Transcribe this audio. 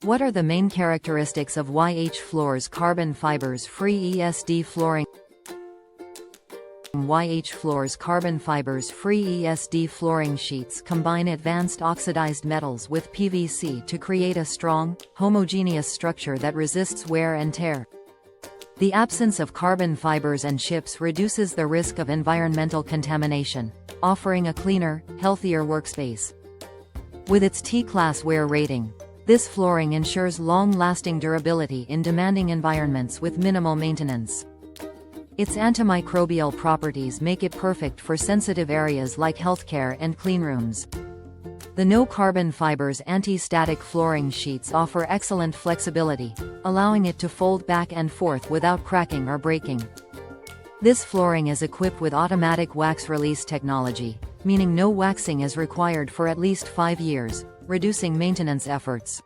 What are the main characteristics of Y.H. Floor's carbon fibers-free ESD flooring? Y.H. Floor's carbon fibers-free ESD flooring sheets combine advanced oxidized metals with PVC to create a strong, homogeneous structure that resists wear and tear. The absence of carbon fibers and chips reduces the risk of environmental contamination, offering a cleaner, healthier workspace. With its T-class wear rating, this flooring ensures long-lasting durability in demanding environments with minimal maintenance. Its antimicrobial properties make it perfect for sensitive areas like healthcare and cleanrooms. The no-carbon fibers anti-static flooring sheets offer excellent flexibility, allowing it to fold back and forth without cracking or breaking. This flooring is equipped with automatic wax release technology, meaning no waxing is required for at least 5 years, reducing maintenance efforts.